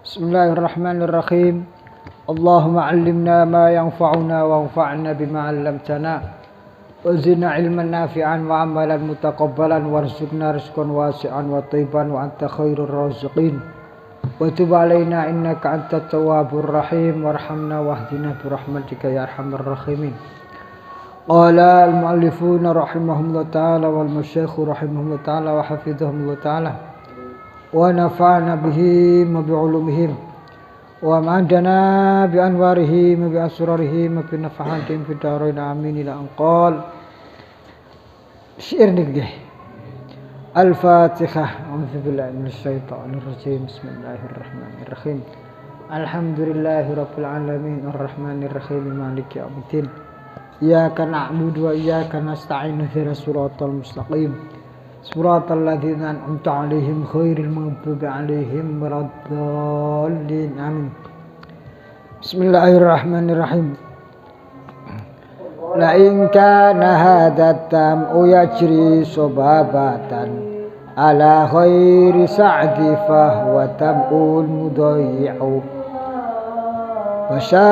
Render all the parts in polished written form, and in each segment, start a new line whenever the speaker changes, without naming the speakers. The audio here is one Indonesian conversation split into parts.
Bismillahirrahmanirrahim. Allahumma 'allimna ma yanfa'una wanfa'na bima 'allamtana wa zidna 'ilman nafi'an wa 'amalan mutaqabbalan warzuqna rizqan wasi'an wa thayyiban wa anta khairur raziqin wa tub 'alaina innaka antat tawwabur rahim warhamna wahdina bi rahmatika ya arhamar rahimin. Qala al-mu'allifuna rahimahumullah ta'ala wal masyayikh rahimahumullah ta'ala wa hafizahumullah ta'ala wa nafa'na bihim wa bi'ulumihim wa ma'adana bi anwarihim wa bi asrarihim wa bi nafahatihim fi darain amin ila anqal syair niki Al-Fatihah. A'udzu billahi minasy syaithanir rajim. Bismillahirrahmanirrahim. Alhamdulillahi rabbil alamin arrahmanir rahim maliki yaumiddin. Iyyaka na'budu wa iyyaka nasta'in ihdinas siratal mustaqim. Suratal ladzina an'amta 'alaihim ghairil maghdubi 'alaihim waladdallin. Amin. Bismillahirrahmanirrahim. La in kana hadha tam'u yajri sababatan ala ghairi sa'di fa huwa tam'ul mudayyi'u. Wasya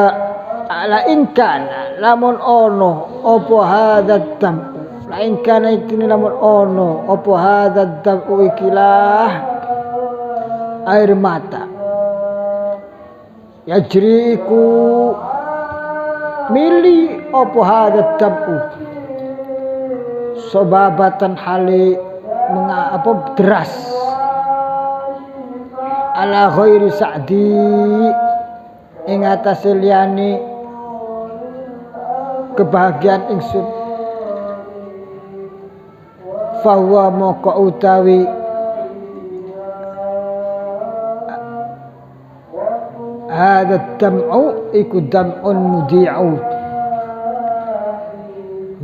la in kana lamun ono apa hadha tam'u lain kana itini lamun ono apa hadza damu ikilah air mata yajriku mili apa hadza damu sobabatan hali apa deras ala ghairi sa'di ing atase liyane kebahagiaan ingsun fahuwa moko utawi hadha dam'u iku dam'un mudi'u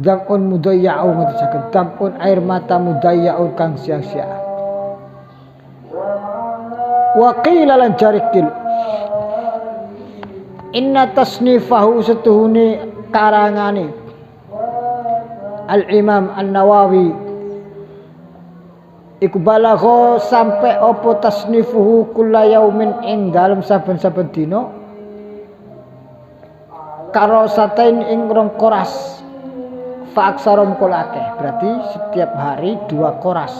dam'un mudayya'u ngoten dam'un air mata mudayya'u kang sia-sia wa qila lan jarikil inna tasnifahu setuhuni karangane Al-Imam An-Nawawi iku balagha sampai apa tasnifuhu kulla yaumin ing dalem saben-saben dina karo satain ing rong koras fa aksarum kulake berarti setiap hari 2 koras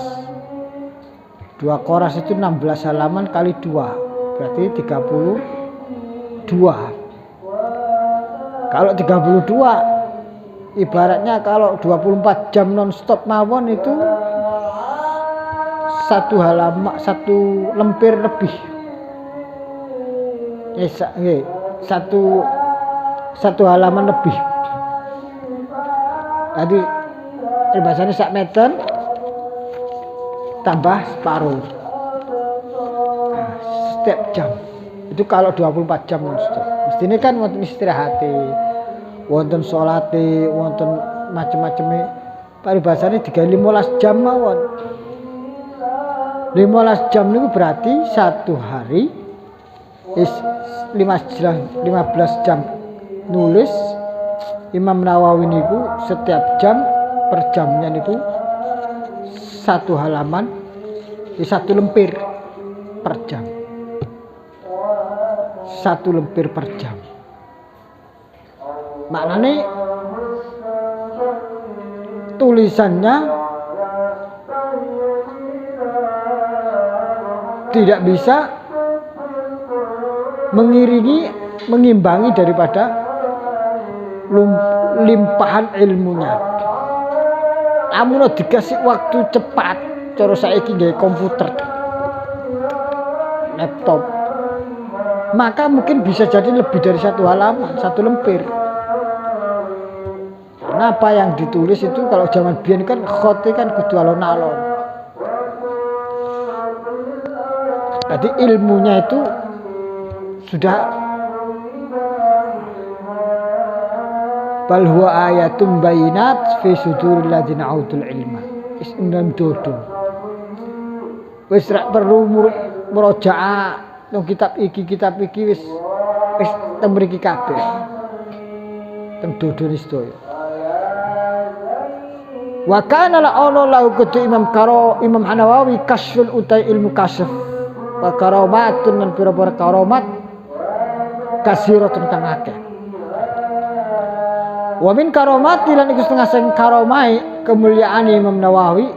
2 koras itu 16 halaman kali 2 berarti 32 kalau 32 ibaratnya kalau 24 jam non-stop mawon itu satu lemper lebih satu halaman lebih jadi bahasanya sak meter tambah separuh setiap jam itu kalau 24 jam non-stop mestinya kan wonten istirahati wonten sholati wonten macam-macamnya paribasane 15 jam mawon 15 jam itu berarti satu hari 15 jam nulis. Imam Nawawi niku setiap jam per jamnya niku satu halaman satu lemper per jam satu lemper per jam maknanya tulisannya tidak bisa mengimbangi daripada limpahan ilmunya. Amun dikasih waktu cepat, cara saiki nggawe komputer, laptop, maka mungkin bisa jadi lebih dari satu halaman, satu lemper. Karena apa yang ditulis itu kalau zaman biyen kan khote kan kudu alon-alon. Jadi ilmunya itu sudah bal huwa ayatun bayinat fi suduril ladzina utul ilma isindam dodo wis ra perlu murojaah nang kitab iki wis temriki kabeh teng dodo sedaya wa kana la ono lahu kudu Imam Nawawi kasyful utai ilmu kasyf wa karomatun lan pira-pira karomat kasiratun kang akeh. Wa min karomati lan iku setengah sing karomai kemuliaan Imam Nawawi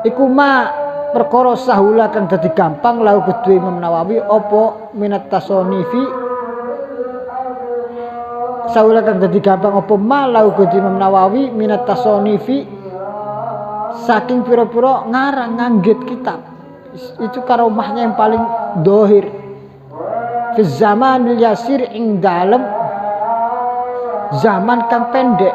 iku ma perkara sahula kang dadi gampang lahu kedue Imam Nawawi apa minat tasonifi sahula kang dadi gampang apa ma lahu kedue Imam Nawawi minat tasonifi saking pira-pira ngarang nganggit kitab. Itu karomahnya yang paling dohir fi zamanil yasir ing dalem zaman kang pendek.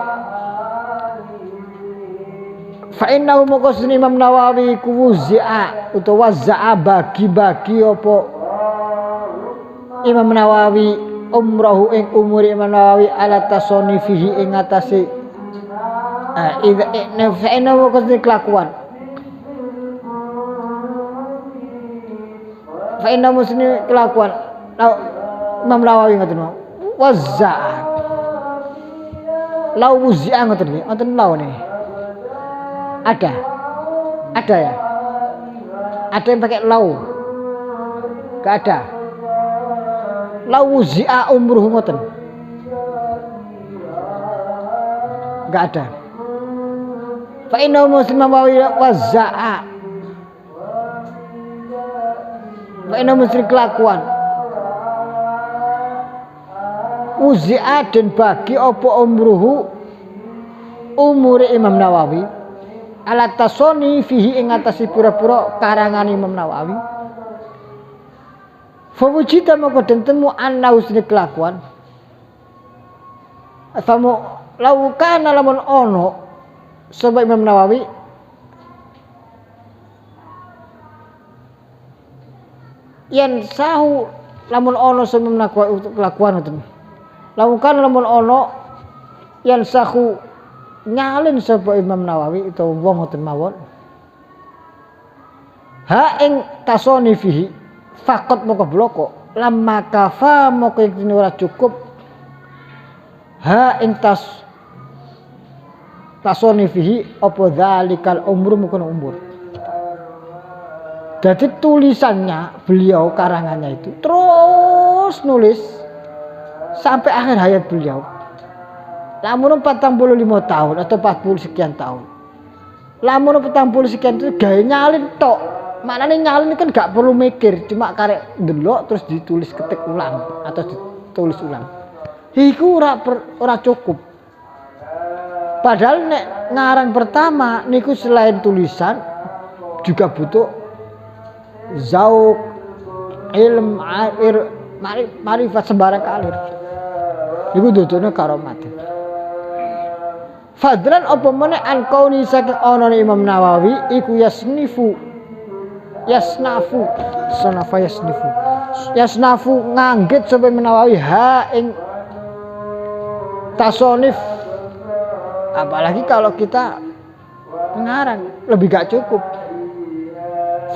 Fa innahu maqasun Imam Nawawi ku wuzi'a utawa za'a bagi-bagi apa Imam Nawawi umrahu ing umur Imam Nawawi ala tasonifihi ing atase fa innahu maqasun kelakuan fa innahu musni kelakuan Imam Nawawi ngoten mau waza'a lau wuzi'a ngoten nggih wonten lau nih ada ya ada yang pakai lau gak ada lau wuzi'a umruh ngoten gak ada fa innahu muslim Nawawi waza'a fa innahu muslim kelakuan uzi'a dan bagi apa umruhu umure Imam Nawawi ala tasoni fihi ing atase pura-pura karangan Imam Nawawi fa wujida moko den temu ana usne kelakuan famu laukan lamun ono sebab Imam Nawawi yen sahu lamun ono sebab kelakuan ngoten laukan lamun ono yen sahu nyalin sapa Imam Nawawi utawa wong ngoten mawon ha ing tasoni fihi faqat moko bloko lamma kafa moko iki ora cukup ha ing tasoni fihi apa zalikal umur moko umur. Jadi tulisannya beliau karangannya itu terus nulis sampai akhir hayat beliau. Lamun 45 tahun atau 40 sekian tahun. Lamun 40 sekian itu gawe nyalin tok. Maknane nyalin kan gak perlu mikir, cuma karek ndelok terus ditulis ketik ulang atau ditulis ulang. Iku ora cukup. Padahal nek ngarang pertama niku selain tulisan juga butuh zauq, ilm, marifat sembarang kalir. Iku dudune karomat. Fadlan apa meneh an kauni saking ana Imam Nawawi iku yasnafu nganggit sapa Nawawi ha ing tasonif. Apalagi kalau kita mengarang lebih gak cukup.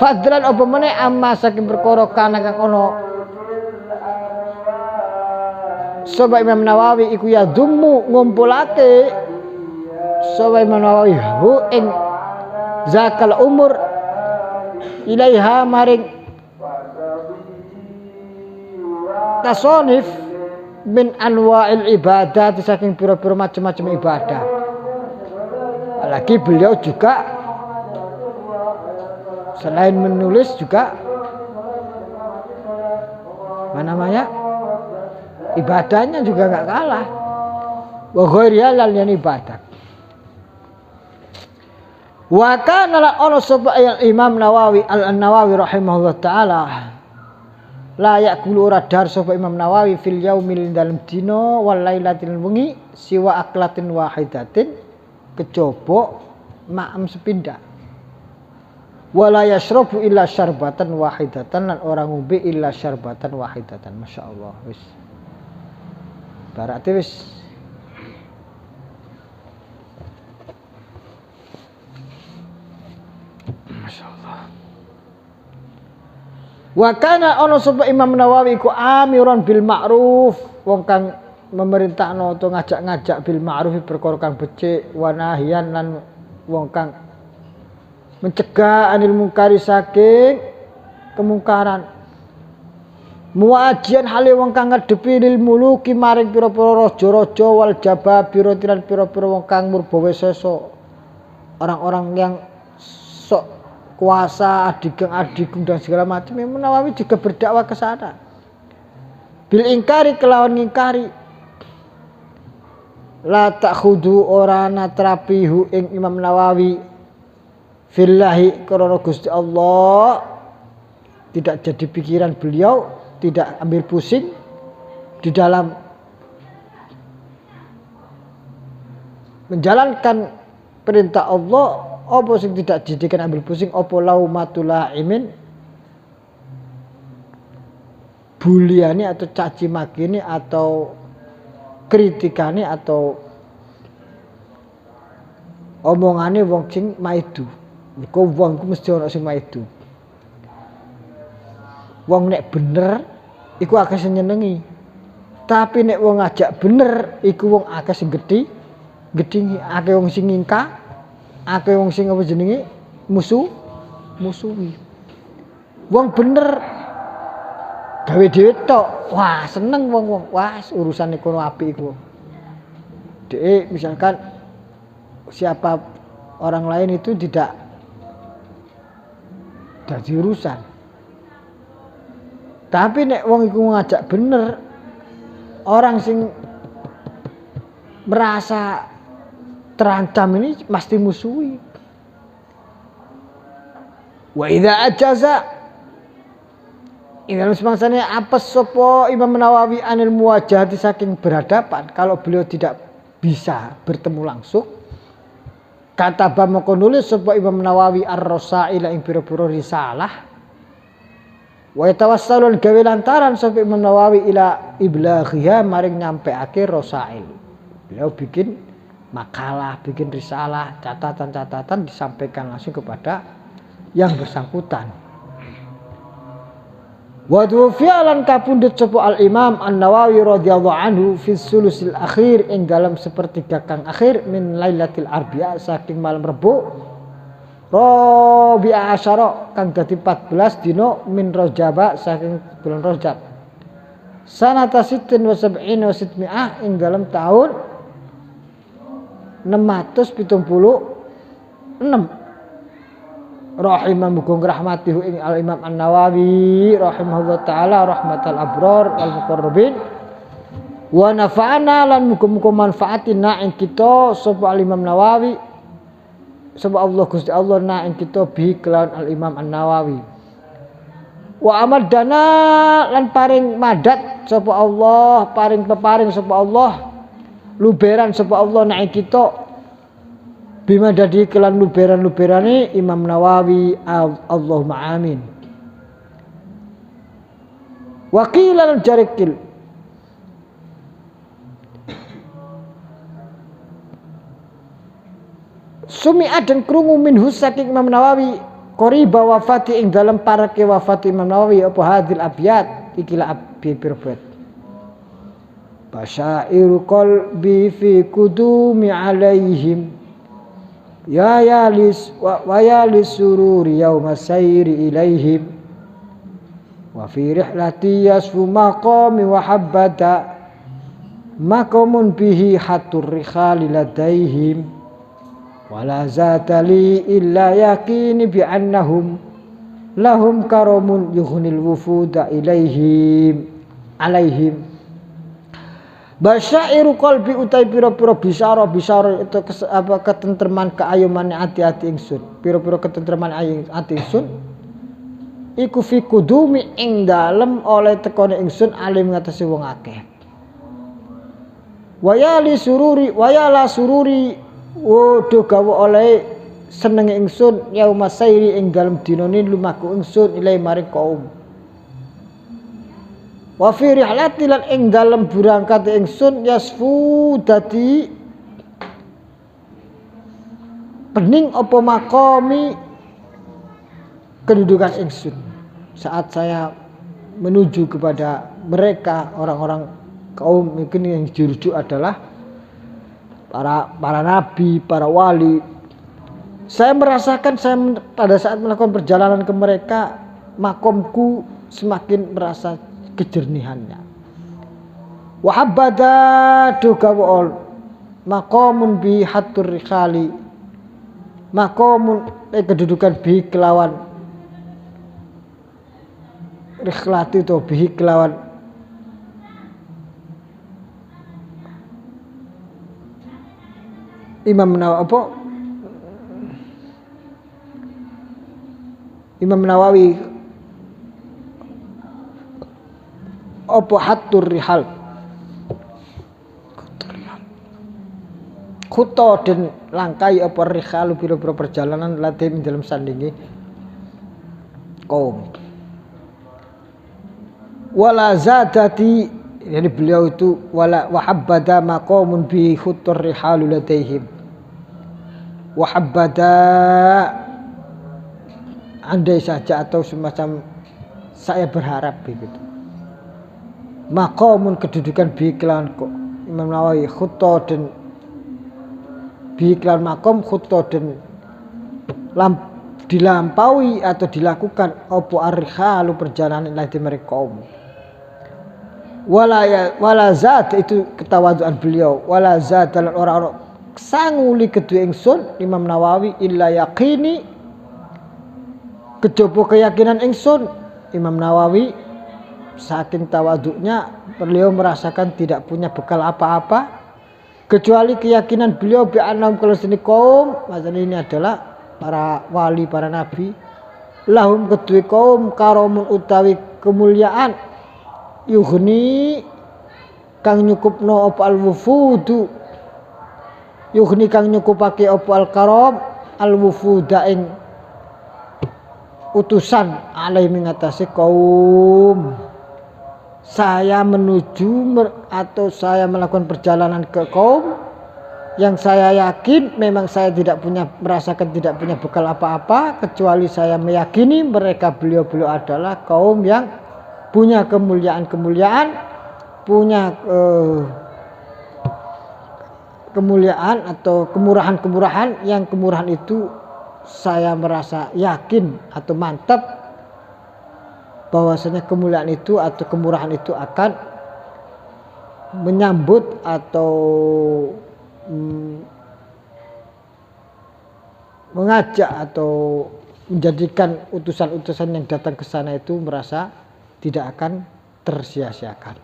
Fadlan apa meneh amma saking perkara kana kang ana sapa Imam Nawawi iku ya dummu ngumpulake sapa Imam Nawawi hu ing zakal umur ilaiha maring tasonif min anwa'il ibadat saking pira-pira macam-macam ibadah. Apalagi beliau juga selain menulis juga ibadahnya juga nggak kalah. Wa ghairiha lan ibadah. Wa kana la ono sapa Imam Nawawi Al-Nawawi rahimahullah taala la yakulu ora dar sapa Imam Nawawi fil yaumil dalem dina wal lailatil wengi siwa aklatin wahidatin kejaba ma'am sepindah. Wala yashrabu illa syarbatan wahidatan lan ora ngombe illa syarbatan wahidatan. Masyaallah wis. Berarti wis masyaallah. Wa kana ana sapa Imam Nawawi iku amiran bil ma'ruf, wong kang memerintahno utawa ngajak-ngajak bil ma'ruf perkara kang becik, wa nahyan lan wong kang mencegah anil mungkari saking kemungkaran. Muajian hale wong kang ngadepi lil muluki maring pira-pira raja-raja wal jababira lan pira-pira wong kang murbawesesa. Orang-orang yang sok kuasa, adigung dan segala macam. Imam Nawawi juga berdakwah ke sana. Bil ingkari kelawan ngingkari. La takhudu ora natrapihu ing Imam Nawawi fillahi karena Gusti Allah, tidak jadi pikiran beliau, tidak ambil pusing di dalam menjalankan perintah Allah. Apa sing tidak jadikan ambil pusing, apa laumatul laimin, buliane atau caci makine atau kritikane atau omongane wong sing maidu. Iku wong ku mesti ana sing maidu. Wong nek bener iku akeh sing nyenengi. Tapi nek wong ngajak bener iku wong akeh sing gedhingi, akeh wong sing ngingka, akeh wong sing apa jenenge musuhi. Wong bener gawe dhewe tok, wah seneng wong-wong, wah urusane kono apik iku. Dek misalkan siapa orang lain itu tidak jadi urusan. Tapi nek wong iku ngajak bener, orang sing merasa terancam ini pasti musuhi. Wa idza ajaza dalam semangsane apa sopo Imam Nawawi anil muwajahati saking berhadapan, kalau beliau tidak bisa bertemu langsung, kata moko nulis sopo Imam Nawawi ar-rasail ing pira-pira risalah, wa tawassalun gawe lantaran sopo Imam Nawawi ila iblaghiha maring nyampeake rasail. Beliau bikin makalah, bikin risalah, catatan-catatan disampaikan langsung kepada yang bersangkutan. Wa tufi'alan kapundhut sapa al-Imam An-Nawawi radhiyallahu anhu fi sulusil akhir ing dalam sepertiga kang akhir min Lailatul Arbi'a saking malam Rebo Rabi'a asyara kang dadi 14 dina min Rajab saking bulan Rajab. Sanata 76 wa 600 ing dalam tahun 676. Rahimah mugung rahmatihu ing al-Imam An-Nawawi rahimahullah ta'ala rahmatal abrar wal muqarrabin wa nafa'ana lan muga-muga manfaatina ing kita sapa al-Imam Nawawi sapa Allah Gusti Allah na ing kita bi kelawan al-Imam An-Nawawi wa amadana lan paring madat sapa Allah, paring peparing sapa Allah, luberan sapa Allah na ing kita bima dadi kelan luberan-luberane Imam Nawawi. Allahumma amin. Waqilan jarikil sumi'at dan krungu minhu saking Imam Nawawi qoriba wafati ing dalam parake wafat Imam Nawawi apa hadil abiyat ikilah abiyat basyairu qalbi fi kudumi alaihim ya yalis wa yalis sururi yauma sayri ilaihim wa fi rihlati yasfu maqami wa habbata maqamun bihi hatur rikhali ladaihim wala zatali illa yaqini bi annahum lahum karamun yughnil wufuda ilaihim alaihim. Basyairu qalbi utai pira-pira bisyara itu ketentreman keayuman ati-ati ingsun, pira-pira ketentreman ati ingsun iku fi kudumi ing dalem oleh tekone ingsun alim ngatasi wong akeh. Wayali sururi wayala sururi wodo gawe oleh senenge ingsun yauma sairi ing dalem dinane lumaku ingsun ilai maring kaum. Wa fi rihlati lan ing dalem berangkat ingsun yasfu dadi pening apa makomi kedudukan ingsun saat saya menuju kepada mereka orang-orang kaum mungkin yang dirujuk adalah para nabi, para wali. Saya merasakan saya pada saat melakukan perjalanan ke mereka makomku semakin merasa kejernihannya. Wa habada dugaul makomun bi hatur rikhali, makomun kedudukan bi kelawan rikhlati atau bi kelawan Imam Nawawi apa hatur rihal khuto dan langkai apa rihal biro-biro perjalanan latih dalam sandingi kaum wala zadati, jadi beliau itu wala wahabbada maqamun bi khutur rihalu ladaihim, wahabbada andai saja atau semacam saya berharap begitu, maqamun kedudukan bi kelawan Imam Nawawi khuto dan bi kelawan maqam khuto dan dilampaui atau dilakukan opo arrihalu perjalanan ilaihi mereka kaum. Wala zat itu ketawaduan beliau, wala zat dalam orang-orang sanguli kedua ingsun Imam Nawawi illa yaqini kejopo keyakinan ingsun. Imam Nawawi saking tawaduknya beliau merasakan tidak punya bekal apa-apa kecuali keyakinan beliau bi annahum kalau sini kaum, maksudnya ini adalah para wali, para nabi, lahum kedua kaum karomun utawi kemuliaan yughni kang nyukupno apa al-wufudu, yughni kang nyukupake apa al-karam al-wufuda ing utusan alai mengatasi kaum. Saya menuju atau saya melakukan perjalanan ke kaum yang saya yakin memang saya merasakan tidak punya bekal apa-apa kecuali saya meyakini mereka beliau adalah kaum yang punya kemuliaan, punya kemuliaan atau kemurahan yang kemurahan itu saya merasa yakin atau mantap bahwasanya kemuliaan itu atau kemurahan itu akan menyambut atau mengajak atau menjadikan utusan-utusan yang datang ke sana itu merasa tidak akan tersia-siakan.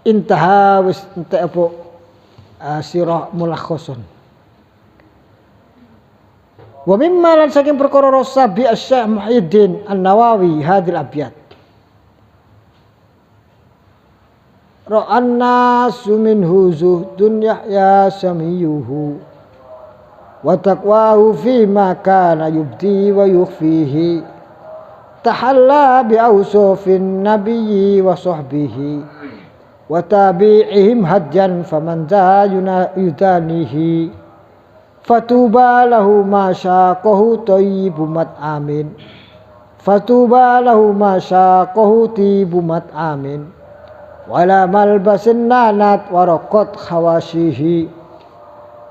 Intaha wis entek apa sirah mulakhasun. Wa mimma lan saking perkara rasa bi Asy-Syaikh Muhyiddin An-Nawawi hadil abyat. Ra'an nasu minhu zuhdun yahya samiyuhu wa taqwahu fi ma kana yubdi wa yukhfihi tahalla bi awsufin nabiyyi wa sahbihi wa tabi'ihim hajjan faman za yudanihi fatuba lahu ma syaqahu thayyibu mat'amin fatuba lahu ma syaqahu tibu mat'amin wala malbasin nanat waraqat khawashihi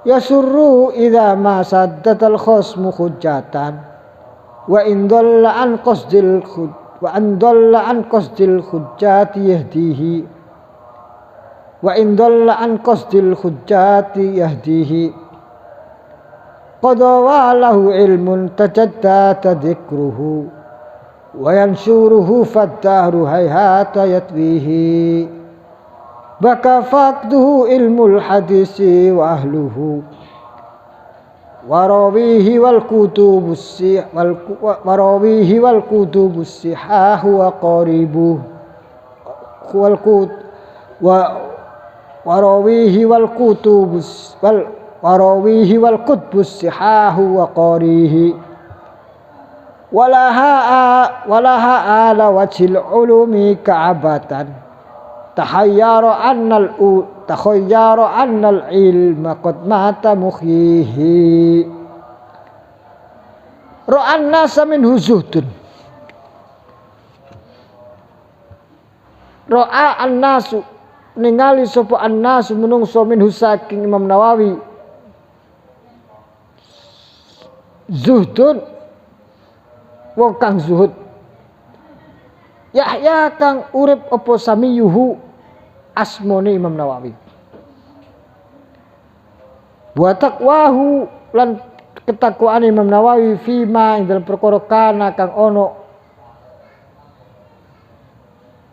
yasurru idza ma saddatal khasmu hujjatan wa in dhalla an qasdil hujjati yahdihi wa in dhalla an qasdil hujjati yahdihi qadawa lahu ilmun tajaddada dhikruhu wa yanshuruhu fad-dahru hayhata yatwihi baka faqduhu ilmul hadisi wa ahluhu warawihi wal kutubus sihah wa qaribuh warawihi wal kutubus sihah wa qarihi walaha ala wajhil ulumi ka'abatan tahayyara annal ilma qad mata mukhyihi ra'an nasa min huzuhdun ra'a an-nasu ningali sapa an-nasu menungso min saking Imam Nawawi zuhdun wong kang zuhud Yahya kang urip apa samiyuhu asmone Imam Nawawi. Wa taqwahu lan ketakwaan Imam Nawawi fima ing dalem perkara kana kang ono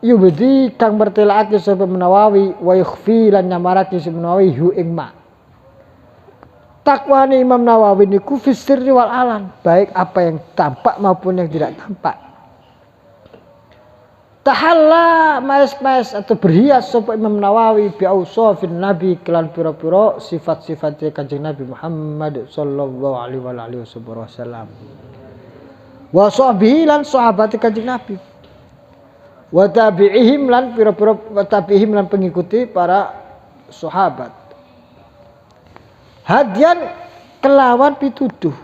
yubdi kang mertelake sapa Nawawi wa yukhfi lan nyamarake sapa Nawawi hu ing ma. Takwane Imam Nawawi niku fi sirri wal alan, baik apa yang tampak maupun yang tidak tampak. Tahalla maes-maes atau berhias sapa Imam Nawawi bi ausafin nabi kelan pira-pira sifat-sifat Kanjeng Nabi Muhammad sallallahu alaihi wasallam. Wa sahbihi lan sahabat Kanjeng Nabi. Wa tabi'ihim lan pira-pira tabi'ihim lan pengikuti para sahabat. Hadian kelawan pituduh.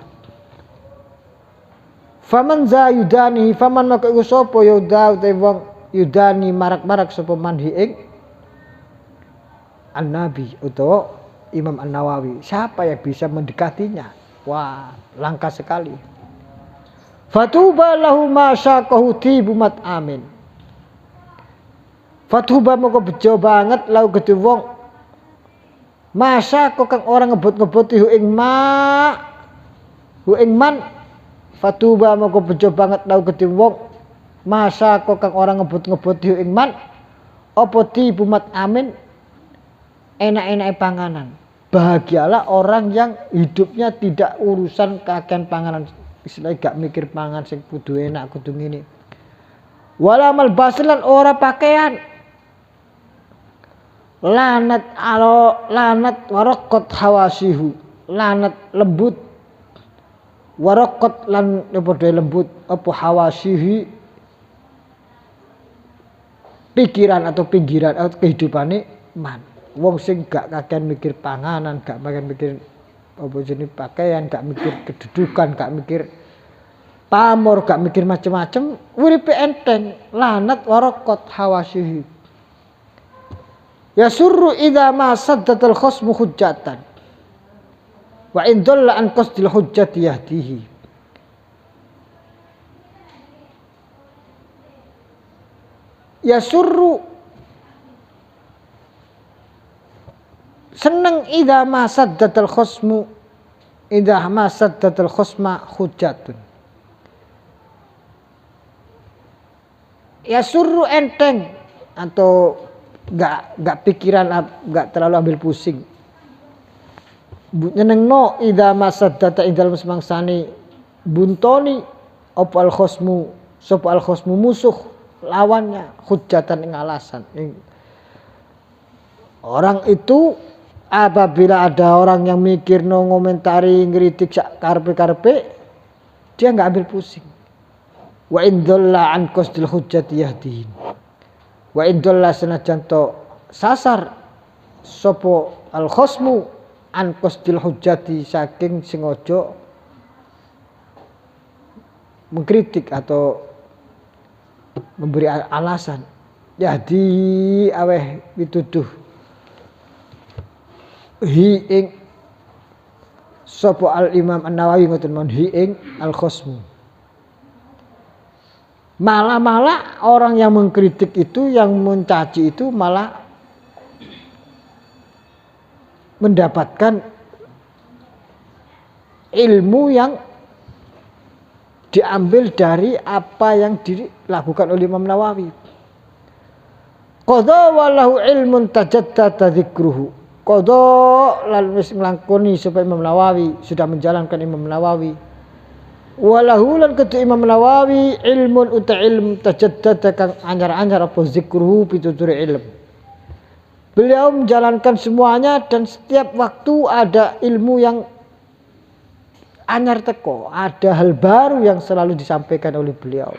Faman za yudani faman maka iku sapa yuda utawa wong yudani marak-marak sapa manhi ing An-Nabi utawa Imam An-Nawawi. Siapa yang bisa mendekatinya? Wah, langka sekali. Fatuba lahu ma syaqahu tibumat amin. Fatuba moko bejo banget lahu gedhe wong masa kok kang ora ngebut-ngebuti hu ing man fatuba moko bejo banget lahu gedhe wong masa kok kang ora ngebut-ngebuti hu ing man apa tibumat amin enak-enake panganan. Bahagialah orang yang hidupnya tidak urusan kakean panganan, istilahnya gak mikir pangan sing kudu enak kudu ngene. Wala malbasilan ora pakaian. Lanat warokot hawasihu, lanat lembut warokot lan padha lembut apa hawasihi pikiran atau pinggiran atau kehidupane man. Wong sing gak kakean mikir panganan, gak kakean mikir apa jenis pakaian, gak mikir kedudukan, gak mikir pamor, gak mikir macem-macem, uripe enteng, lanat warokot hawasihi. Ya surru idza ma saddatal khasmu hujjatan wa in dalla an qasdil hujjati yahdihi. Ya surru seneng idza ma saddatal khasmu idza ma saddatal khasma hujjatun. Ya surru enteng atau gak pikiran, gak terlalu ambil pusing. Nyenengno idza masaddata indal semangsane buntoni apa al khosmu sapa al khosmu musuh lawannya hujatan ing alasan. Orang itu apabila ada orang yang mikir no ngomentari ngritik sak karepe-karepe dia gak ambil pusing. Wa in dhalla an qasdil hujjati yahdihin. Wa indolla senajan to sasar sapa al khosmu an qasdil hujjati saking sing aja mengkritik atau memberi alasan yahdi aweh pituduh hi ing sapa al Imam An-Nawawi ngoten mon hi ing al khosmu. Malah orang yang mengkritik itu, yang mencaci itu malah mendapatkan ilmu yang diambil dari apa yang dilakukan oleh Imam Nawawi. Qadha walahu ilmun tajaddada dzikruhu. Qadha lan wis nglakoni supaya Imam Nawawi sudah menjalankan Imam Nawawi. Walahu lan ketu Imam Nawawi ilmun uta ilm tajaddada kang anyar-anyar apa zikruhu pitutur ilm. Beliau menjalankan semuanya dan setiap waktu ada ilmu yang anyar teko, ada hal baru yang selalu disampaikan oleh beliau.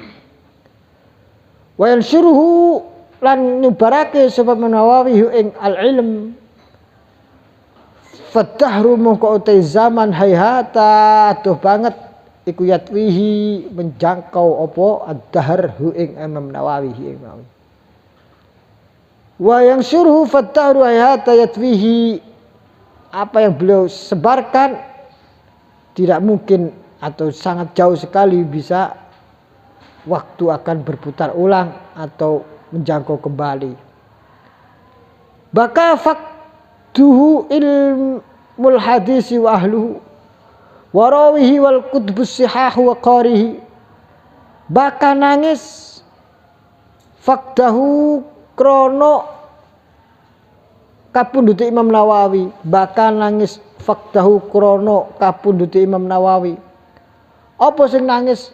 Wa yansyuruhu lan nyubarake sapa Nawawi ing al-ilm. Fatahru mongko utai zaman hayhata tuh banget iku yatwihi menjangkau apa ad-dahr hu ing Imam Nawawi ing Nawawi. Wa yang syuruh fatahru hayhata yatwihi, apa yang beliau sebarkan tidak mungkin atau sangat jauh sekali bisa waktu akan berputar ulang atau menjangkau kembali. Baka faktuhu ilmul hadisi wa ahluhu warawihi wal kutbus sihahu wa qarihi. Baka nangis fakdahu krono kapunduti Imam Nawawi. Baka nangis fakdahu krono kapunduti Imam Nawawi. Apa sing nangis?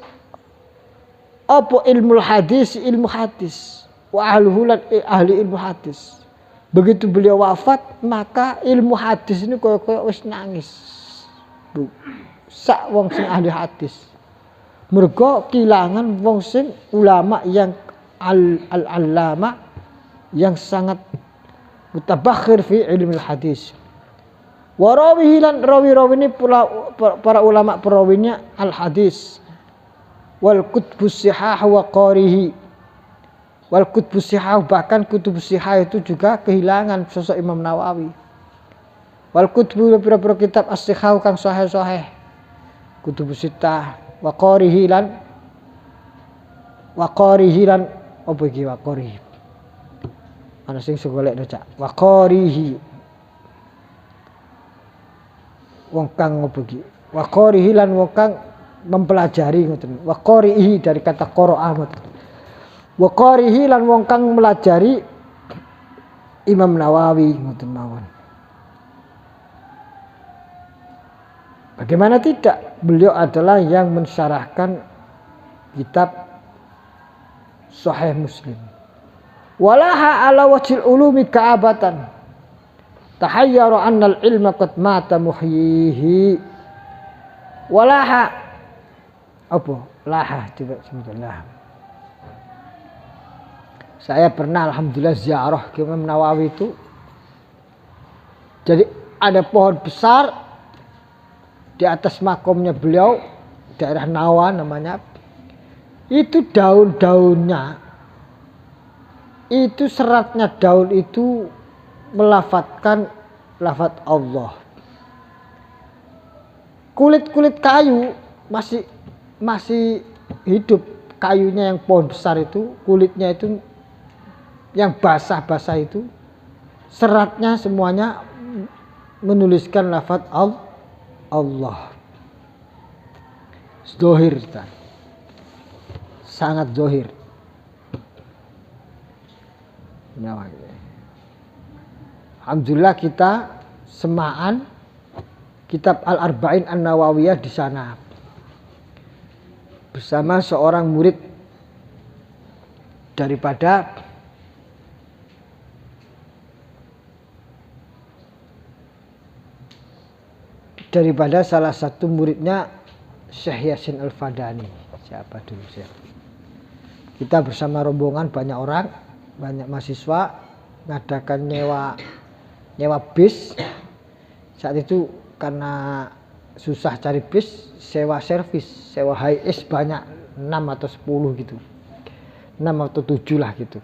Apa ilmu hadis, ilmu hadis wa ahluhu lan ahli ilmu hadis. Begitu beliau wafat, maka ilmu hadis ini koyo-koyo wis nangis. Sak wong sing ahli hadis. Mergo kilangan wong sing ulama yang al-allama yang sangat mutabakhir fi ilmu hadis. Warawihi lan rawi-rawi ini para ulama perawinya al-hadis. Wal kutbus sihah wa qarihi. Wal kutbus sihah, bahkan kutubus sihah itu juga kehilangan sosok Imam Nawawi. Wal kutbu pira-pira kitab as-sihah kang sahih-sahih. Kutubus sitah wa qarihi lan apa iki wa qarihi. Ana sing segolek cak. Wa qarihi. Wong kang apa iki? Wa qarihi lan wong kang mempelajari ngoten. Wa qarihi dari kata qara'a ngoten. Wa qarihi lan wong kang melajari Imam Nawawi ngoten mawon. Bagaimana tidak? Beliau adalah yang mensyarahkan kitab Sahih Muslim. Walaha ala wajhil ulumi ka'abatan. Tahayyaru anna al-ilma qad mata muhyihi. Walaha apa? Laha coba sebentar. Saya pernah alhamdulillah ziarah ke Imam Nawawi itu. Jadi ada pohon besar di atas makomnya beliau, daerah Nawa namanya. Itu daun-daunnya, itu seratnya daun itu melafatkan lafaz Allah. Kulit-kulit kayu masih hidup, kayunya yang pohon besar itu, kulitnya itu yang basah-basah itu, seratnya semuanya menuliskan lafaz Allah. Zohir, sangat zohir. Alhamdulillah kita semaan kitab Al-Arba'in An-Nawawiyah di sana bersama seorang murid daripada salah satu muridnya Syekh Yasin Al-Fadani. Siapa dulu Syekh? Kita bersama rombongan banyak orang, banyak mahasiswa ngadakan nyewa bis. Saat itu karena susah cari bis, sewa servis, sewa HIS banyak 6 atau 10 gitu. 6 atau 7 lah gitu.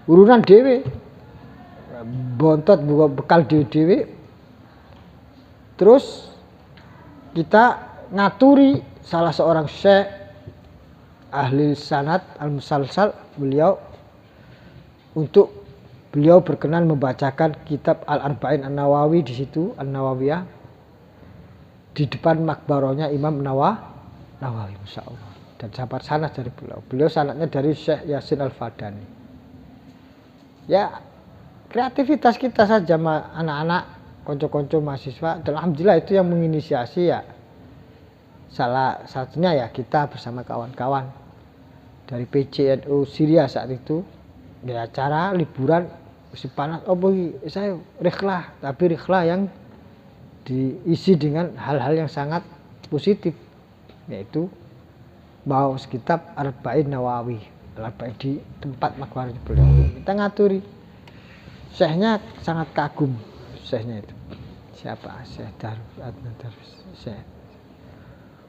Urunan dewe. Bontot buka bekal dewe. Terus kita ngaturi salah seorang syekh ahli sanad al-musalsal beliau untuk beliau berkenan membacakan kitab Al-Arba'in An-Nawawi di situ An-Nawawiyah di depan makbarohnya Imam Nawawi masyaallah. Dan sahabat sanad dari beliau sanadnya dari Syekh Yasin Al-Fadani. Ya kreativitas kita saja anak-anak konco-konco mahasiswa, dan alhamdulillah itu yang menginisiasi ya salah satunya ya kita bersama kawan-kawan dari PCNU Syria saat itu ya acara liburan musim panas saya rihlah, tapi rihlah yang diisi dengan hal-hal yang sangat positif, yaitu bawa kitab Arba'in Nawawi Al-Arba'in di tempat makbarnya beliau. Kita ngaturi, syekhnya sangat kagum. Syekhnya itu siapa? Syekh Darus. Syekh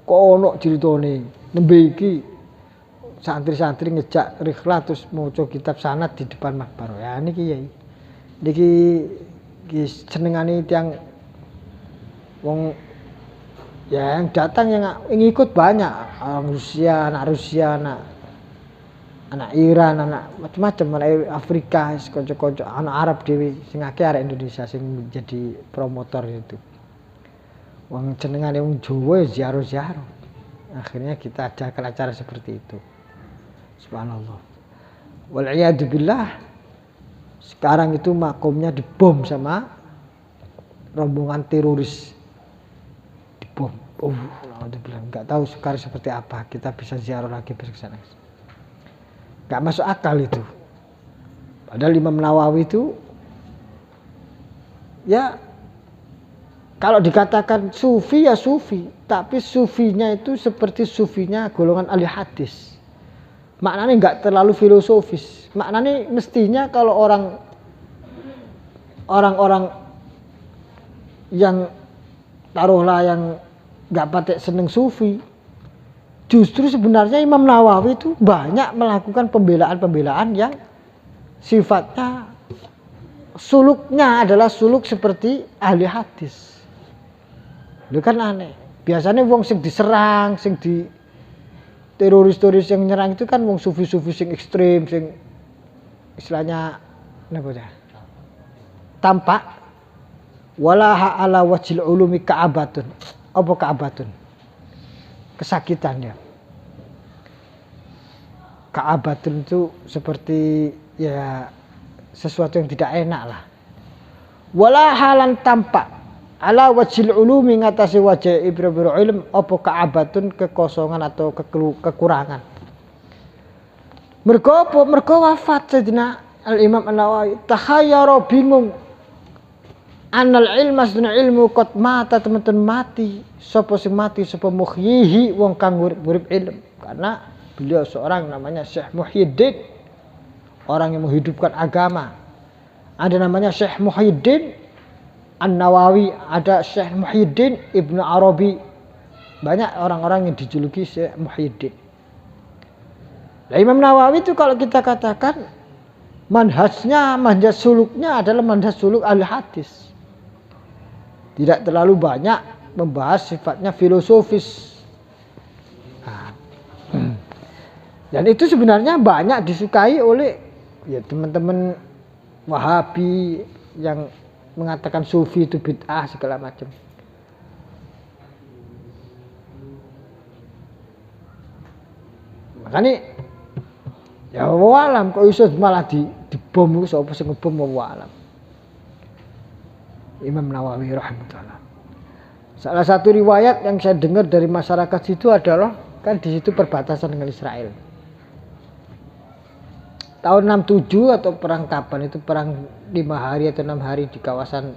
kok ono ceritane nembe iki santri-santri ngejak rihlah terus maca kitab sanad di depan makbar. Ya niki ya. Niki senengane tiyang wong Ya yang datang yang ikut banyak, orang Rusia, anak Iran, anak macam-macam, anak Afrika, konco-konco, anak Arab dewi, sing akeh arek Indonesia sing menjadi promotor itu. Wong jenengane wong Jawa ziarah-ziarah. Akhirnya kita adakan acara seperti itu. Subhanallah. Wal iyad billah. Sekarang itu makomnya dibom sama rombongan teroris. Dibom. Alhamdulillah. Enggak tahu sekarang seperti apa. Kita bisa ziarah lagi ke sana. Enggak masuk akal itu. Padahal Imam Nawawi itu ya kalau dikatakan sufi ya sufi, tapi sufinya itu seperti sufinya golongan ahli hadis. Maknanya enggak terlalu filosofis. Maknanya mestinya kalau orang-orang yang taruhlah yang enggak patek seneng sufi, justru sebenarnya Imam Nawawi itu banyak melakukan pembelaan-pembelaan yang sifatnya suluknya adalah suluk seperti ahli hadis. Itu kan aneh. Biasanya wong sing diserang, sing di teroris-teroris yang nyerang itu kan wong sufi-sufi sing ekstrim, sing istilahnya napa ya? Tampak wala ala wajil ulumi ka'abatun. Apa ka'abatun? Kesakitan ya. Ka'abatun itu seperti ya sesuatu yang tidak enak lah. Wala halan tampak ala wajil ulumi ngatasi wajah ibro-ibro ilm apa ka'abatun kekosongan atau kekurangan. Mergo wafat Sayyidina Al-Imam An-Nawawi takhayyara bingung anal ilma sedina ilmu qad mata teman-teman mati sapa sing mati sapa muhyihi wong kang urip ilm karena beliau seorang namanya Syekh Muhyiddin orang yang menghidupkan agama. Ada namanya Syekh Muhyiddin An-Nawawi, ada Syekh Muhyiddin Ibnu Arabi. Banyak orang-orang yang dijuluki Syekh Muhyiddin. Nah, Imam Nawawi itu kalau kita katakan manhaj suluknya adalah manhaj suluk ahli hadis. Tidak terlalu banyak membahas sifatnya filosofis. Nah, dan itu sebenarnya banyak disukai oleh ya teman-teman Wahabi yang mengatakan sufi itu bid'ah segala macam. Makanya ya walam kok iso malah dibom iku sapa sing ngebom walam. Imam Nawawi rahimahullah. Salah satu riwayat yang saya dengar dari masyarakat situ adalah kan di situ perbatasan dengan Israel. Tahun 67 atau perang kapan itu perang 5 hari atau 6 hari di kawasan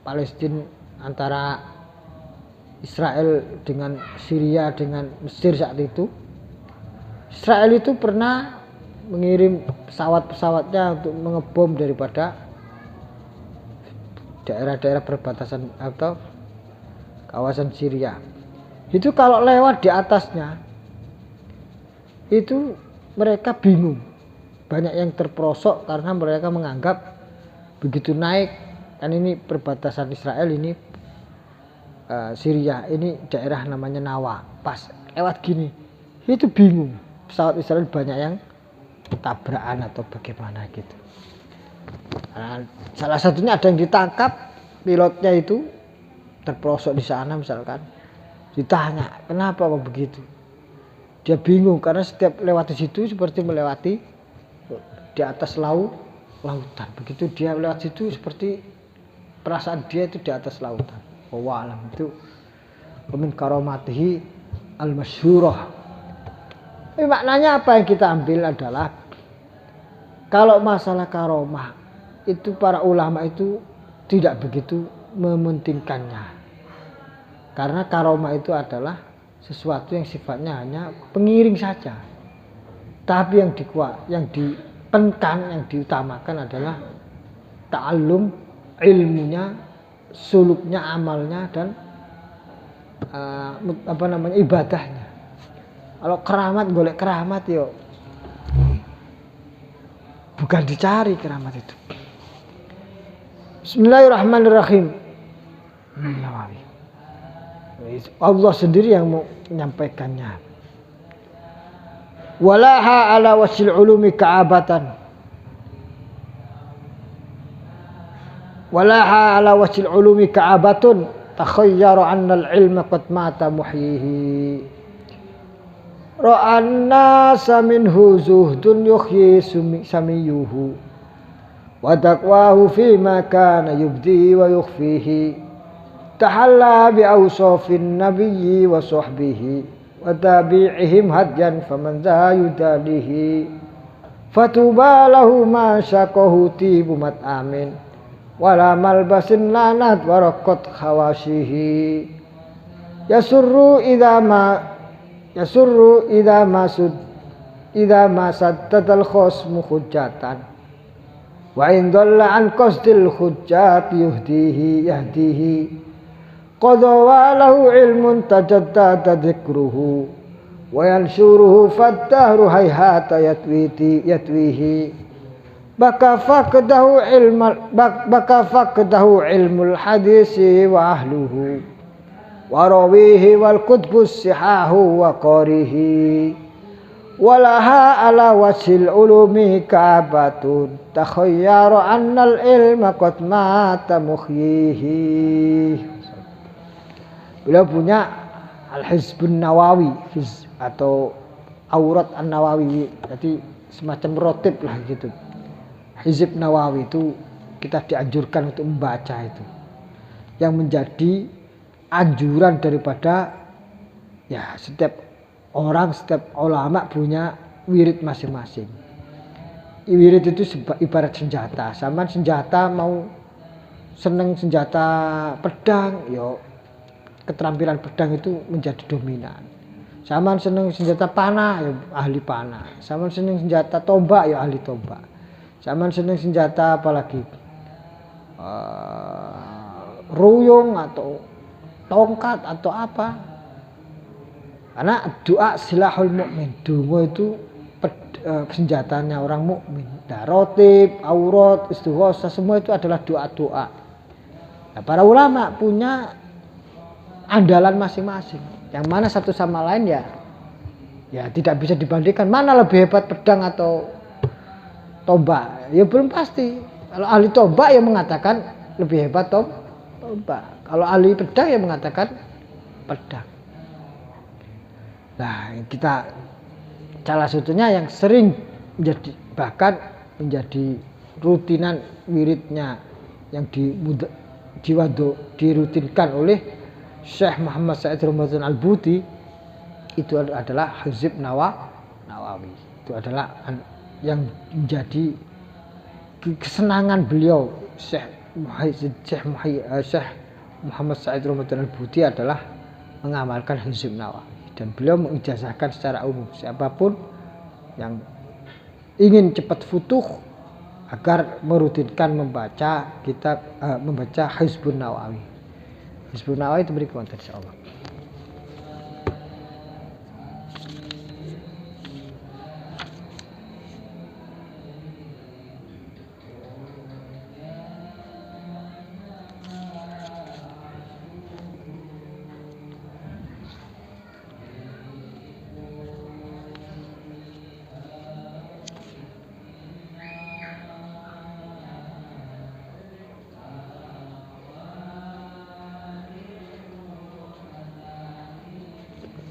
Palestina antara Israel dengan Syria dengan Mesir saat itu. Israel itu pernah mengirim pesawat-pesawatnya untuk mengebom daripada daerah-daerah perbatasan atau kawasan Syria. Itu kalau lewat di atasnya itu mereka bingung. Banyak yang terperosok karena mereka menganggap begitu naik kan ini perbatasan Israel ini Syria ini daerah namanya Nawa pas lewat gini itu bingung pesawat Israel banyak yang tabrakan atau bagaimana gitu. Nah, salah satunya ada yang ditangkap pilotnya itu terperosok di sana misalkan ditanya kenapa kok begitu dia bingung karena setiap lewat di situ seperti melewati di atas lautan. Begitu dia lewat situ seperti perasaan dia itu di atas lautan. Wallahu itu min karamatihi al-masyhurah. Maknanya apa yang kita ambil adalah kalau masalah karomah itu para ulama itu tidak begitu mementingkannya. Karena karomah itu adalah sesuatu yang sifatnya hanya pengiring saja. Tapi yang yang diutamakan adalah ta'allum ilmunya, suluknya, amalnya dan ibadahnya. Kalau keramat golek keramat yo bukan dicari keramat itu. Bismillahirrahmanirrahim. Nawawi. Allah sendiri yang menyampaikannya. Walaha ala wasil ulumi ka'abatan. Walaha ala wasil ulumi ka'abatun takhayyaru anna al-ilma qad mata muhyihi. Ra'an nasa minhu zuhdun yuhyi samiyuhu wa taqwahu fima kana yubdi wa yukhfihi. Tahalla bi awsafin nabiyyi wa sahbihi wa tabi'ihim hadyan faman za yudalihi. Fatuba lahu ma syaqahu tibu mat'amin wala malbasin lanat warakot khawashihi. Yasurru idha ma saddadal khosmu hujjatan wa in dhalla an qasdil hujjat yahdihi. Qadwa lahu ilmun tajaddada dhikruhu wa yanshuruhu faddahru hayhata yatwihi. Baka faqdahu ilmul hadisi wa ahluhu wa rawihi wal qutbus sihahu wa qarihi. Walaha ala wasil ulumi ka'abatun takhayyaru annal ilma qad mata muhyihi. Beliau punya Al-Hizbun Nawawi atau Aurat An-Nawawi, jadi semacam rotib lah gitu. Hizib Nawawi itu kita dianjurkan untuk membaca itu, yang menjadi anjuran daripada ya setiap orang, setiap ulama punya wirid masing-masing. Wirid itu ibarat senjata. Sama senjata mau seneng senjata pedang, yo keterampilan pedang itu menjadi dominan. Sama seneng senjata panah, ya ahli panah. Sama seneng senjata tombak, ya ahli tombak. Sama seneng senjata apalagi ruyung atau tongkat atau apa. Karena doa silahul mukmin. Donga itu senjatanya orang mukmin. Rotib, aurat, istighosa, semua itu adalah doa-doa. Nah, para ulama punya andalan masing-masing, yang mana satu sama lain ya tidak bisa dibandingkan. Mana lebih hebat pedang atau tombak? Ya belum pasti. Kalau ahli tombak ya mengatakan lebih hebat tombak. Kalau ahli pedang ya mengatakan pedang. Nah, kita salah satunya yang sering menjadi bahkan menjadi rutinan wiridnya yang dirutinkan oleh Syekh Muhammad Said Ramadan Al-Buti, itu adalah Hizib Nawawi. Itu adalah yang menjadi kesenangan beliau. Syekh Muhammad Said Ramadan Al-Buti adalah mengamalkan Hizib Nawawi, dan beliau mengijazahkan secara umum siapapun yang ingin cepat futuh agar merutinkan membaca kitab membaca Hizbun Nawawi. Hizbun Nawawi itu berikut insyaallah.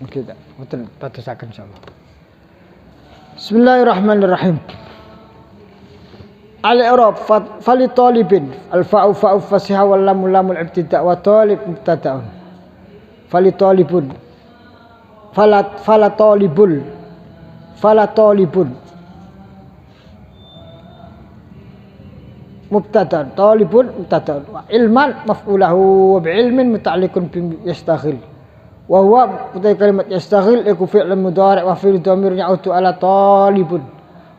Kita betul batasaken insyaallah. Bismillahirrahmanirrahim. Al-i'rab fali talibin al-fa'u fa'u fasiha wal lamu lamul ibtida' wa talib mubtada'un. Fali talibun fala talibun mubtada' talibun mubtada' ilman maf'ulahu wa bi'ilmin muta'alliqun bi yastaghil. Wa huwa utai kalimat yastaghil iku fi'l mudhari' wa fi'l dhamir ya'udu ala talibun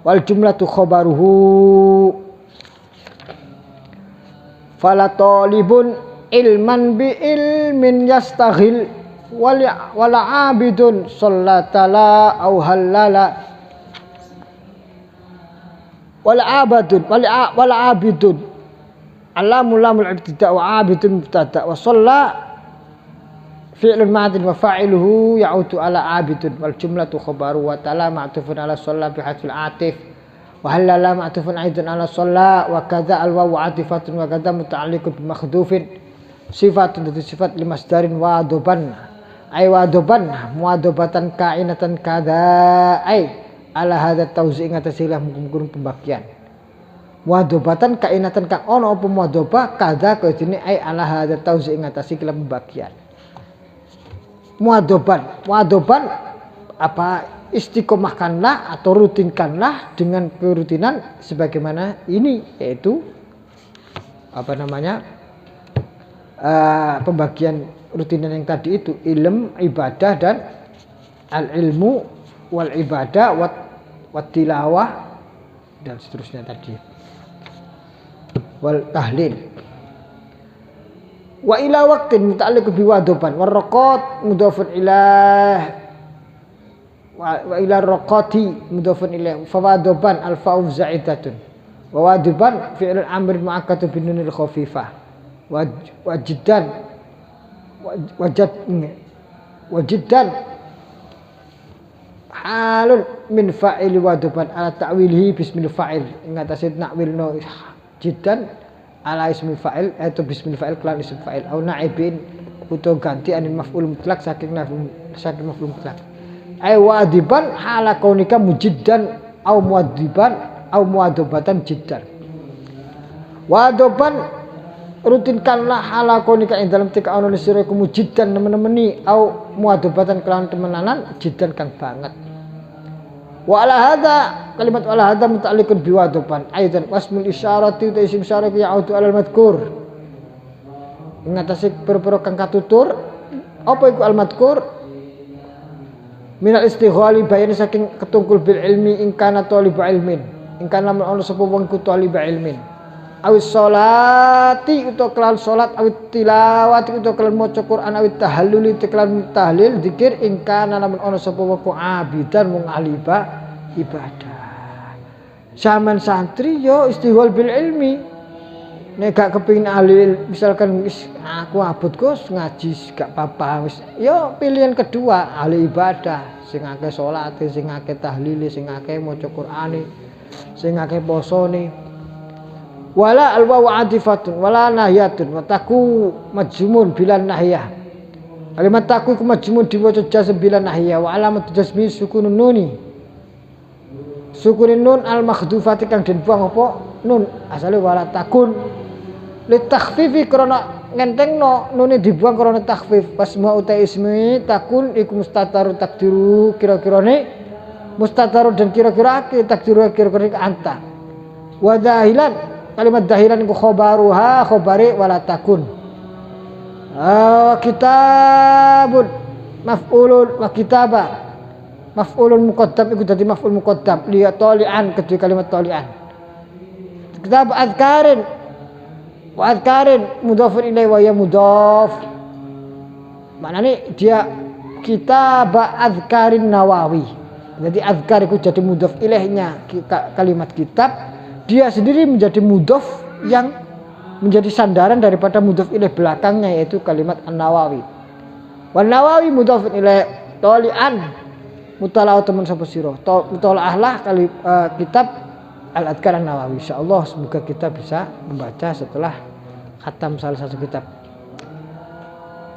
wal jumlatu khabaruhu. Fala talibun ilman bi ilmin yastaghil wala abidun sallatala au halala wala abidun alamu lamul ibtida' wa abidun mubtada' wa shalla fi'lun madin wa fa'iluhu ya'udu ala abidun wal jumlatu khabaru wa ta'ala ma'tufun ala shalla bi hadfil atif wa halala ma'tufun aidan ala shalla wa kadza al wawu atifatun wa kadza muta'alliqun bi makhdhufin sifatun dari sifat limasdarin wadoban ay wadoban muadobatan kainatan kadza ay ala hadza tauzi ngatasilah mungkin pembagian muadobatan kainatan kang ono apa muadobah kadza kaya dene ay ala hadza tauzi ngatasi kila pembagian muadoban apa istiqomahkanlah atau rutinkanlah dengan kerutinan sebagaimana ini, yaitu apa namanya pembagian rutinan yang tadi itu ilm, ibadah dan al ilmu wal ibadah wat tilawah dan seterusnya tadi wal tahlil. Wa ila waqtin muta'alliq bi wadoban waraqat mudhafun ilah wa ila raqati mudhafun ilah fa wadoban al fa'u za'idatun wa wadoban fi'l amr mu'akkad bin nunil khafifah wajiddan halun min fa'il wadoban ala ta'wilihi bismil fa'il ngatasi nakwil no jiddan ala ismil fa'il atau bismil fa'il kelan ismil fa'il au naibin utawa ganti anil maf'ul mutlak saking maf'ul mutlak ay wadiban hala kaunika mujiddan au muadiban au muadobatan jiddan wadoban rutinkanlah hala kaunika ing dalam tika ono sira iku mujiddan nemen-nemeni au muadobatan kelan temenanan jiddan kang banget. Wa ala hadza kalimat ala hadza muta'alliqun bi wadoban aidan wasmul isyarati ta isim isyarah ya autu alal madkur ngatasi perpero kang katutur apa iku al madkur minal istighali bayani saking ketungkul bil ilmi ing kana talib ilmin ing kana ono sapa wong ku talib ilmin awis sholati utawa kelan salat awit tilawati utawa kelan maca Quran awit tahalluli kelan tahlil zikir ing kana lamun ono sapa wong abidan mung aliba ibadah. Zaman santri yo istighol bil ilmi. Nek gak kepengin ahli misalkan wis aku abot Gus ngaji gak apa-apa wis yo pilihan kedua ahli ibadah sing akeh salate sing akeh tahlile sing akeh maca Qur'ane sing akeh posone. Wala alwa adifatun wala nahyatun wa taku majmun bilan nahyah. Kalimat taku iku majmun diwaca jazm bilan nahyah wa alamat jazmi sukunun nuni. Sukunin nun al makhdufati kang den buang apa nun asale wala takun li takhfifi krana ngentengno nune dibuang krana takhfif pas mau uta ismi takun iku mustataru takdiru kira-kirane mustataru dan kira-kira takdiru kira-kira anta wa dahilan kalimat dahilan iku khabaruha khabari wala takun kitabun maf'ulun wa kitabah maf'ulun muqaddam iku dadi maf'ul muqaddam li tali'an kedua kalimat tali'an kitab azkarin wa azkarin mudhafun ilaihi wa ya mudhaf maknane dia kitab azkarin Nawawi jadi azkar iku jadi mudhaf ilaihnya kalimat kitab dia sendiri menjadi mudhaf yang menjadi sandaran daripada mudhaf ilaih belakangnya yaitu kalimat An-Nawawi wa Nawawi mudhafun ilaihi tali'an mutalaah teman sapa sira mutalaahlah kali kitab Al-Adhkar An-Nawawi insyaallah semoga kita bisa membaca setelah khatam salah satu kitab.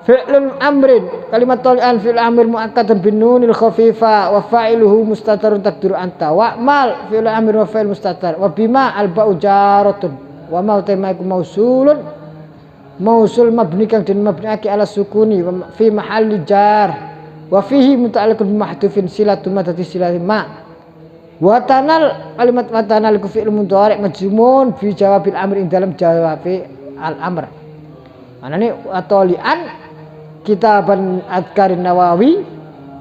Fi'lun amrin kalimat tali'an fi'l amir muakkadun bin nunil khafifa wa fa'iluhu mustatarun takdiru anta wa mal fi'l amir wa fa'il mustatar wa bima al ba'u jaratun wa ma tamaiku mausulun mausul mabni kang den mabniake ala sukuni fi mahalli jar wa fihi muta'alliqun bi mahdhufin silatun madati silatin ma wa tanal kalimat wa tanal ku fi'il mudhari' majzumun fi jawabil amr ing dalam jawabi al amr manane atolian kitaban adkarin Nawawi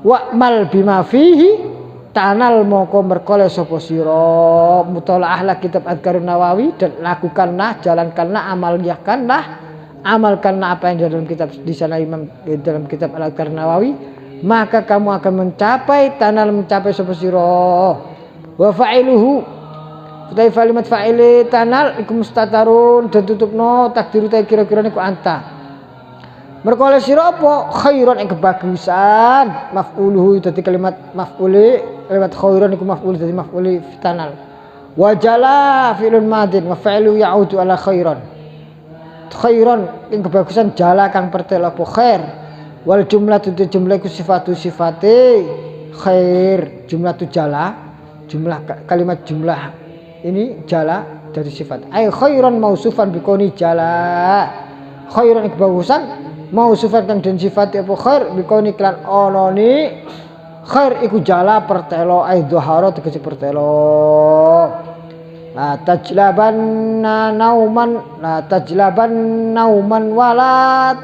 wa mal bima fihi tanal moko merkole sapa sira mutalaah la kitab adkarin Nawawi dan lakukanlah jalankanlah amalkanlah apa yang dalam kitab di sana Imam dalam kitab Al-Adhkar Nawawi maka kamu akan mencapai sapa sira wa fa'iluhu utai kalimat fa'ili tanal iku mustatarun dan tutupno takdiru ta kira-kira niku anta Mergo oleh sira apa khairon ing kebagusan maf'uluhu dadi kalimat maf'uli kalimat khairon iku maf'ul dadi maf'uli fitanal wa jala fi'lun madin wa fa'ilu ya'udu ala khairon ing kebagusan jala kang pertel apa khair wal jumlah tu jumlah iku sifatu sifate khair jumlah tu jala jumlah kalimat jumlah ini jala dari sifat ay khairon mausufan bikoni jala khairon ing kebagusan mausufan kang den sifat apa khair bikoni klan ononi khair iku jala pertelo ay dhahara tegese pertelo la tajlabanna nauman wala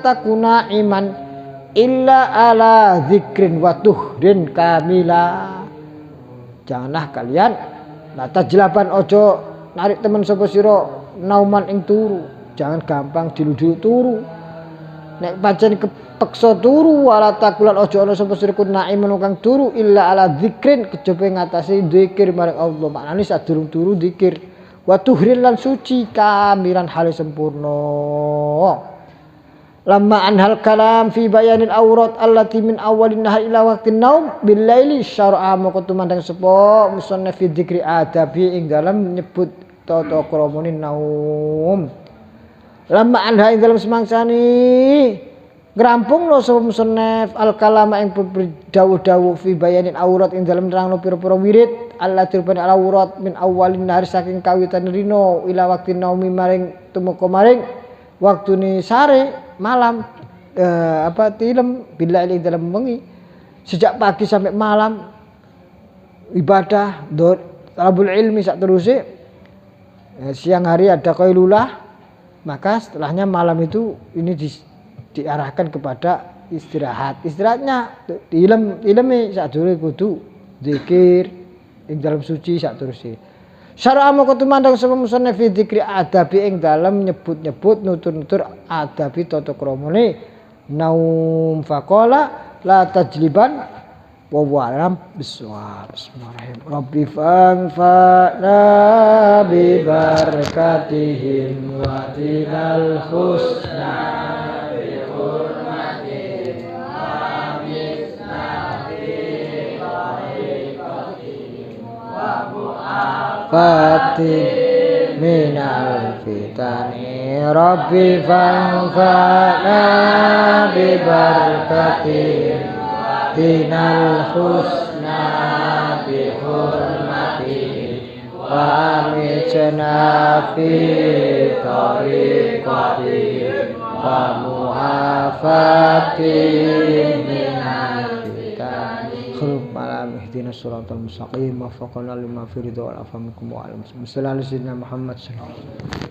takuna iman illa ala zikrin wa tuhrin kamila. Janganlah kalian la tajlaban ojo narik temen sapa sira nauman ing turu, jangan gampang diluduk turu. Nek pancen kepeksa turu wala takulan ojo ana sapa sira naimun kang turu illa ala zikrin kejaba ngatasi zikir marang Allah. Maknane sadurung turu zikir wa tuhrin lan suci kamilan hale sempurna. Lamma anhal kalam fi bayanil aurat allati min awalin nahar ila waqtin naum bil laili syara'a moko tumandang sapa musannaf fi dzikri adabi ing dalam nyebut tata kramane naum. Lamma anha ing dalam semangsani ngrampungno sapa musannaf al kalama ing dawuh-dawuh fi bayanil aurat ing dalam nerangno pira-pira wirid allati rupane al aurat min awalin nahar saking kawitan rino ila waqtin naumi maring tumeka maring waktune sare malam tilem bila ini dalam wengi sejak pagi sampai malam ibadah talabul ilmi sak terusé siang hari ada qailulah maka setelahnya malam itu ini diarahkan kepada istirahatnya ilmi sak durunge kudu zikir ing dalam suci sak terusé. Syara'a moko tumandang sapa musannaf fi dzikri adabi ing dalem nyebut-nyebut nutur-nutur adabi tata kramane naum faqala la tajliban wa walam bisawab. Bismillahirrahmanirrahim. Rabbi fanfa'na bi barakatihim wa tilal husna bi hurmatihim wa misnatihim wa Fatih minal fitani Rabbi fanfa'na bi barakatihim tinal husna bi hurmatihim wa amitna fi tariqatihim wa muhafatihim minal fitani khulub malam ihdinas siratal mustaqim wa faqana lima fi ridha wal afa minkum wa alam sallallahu alaihi Muhammad sallallahu alaihi wasallam.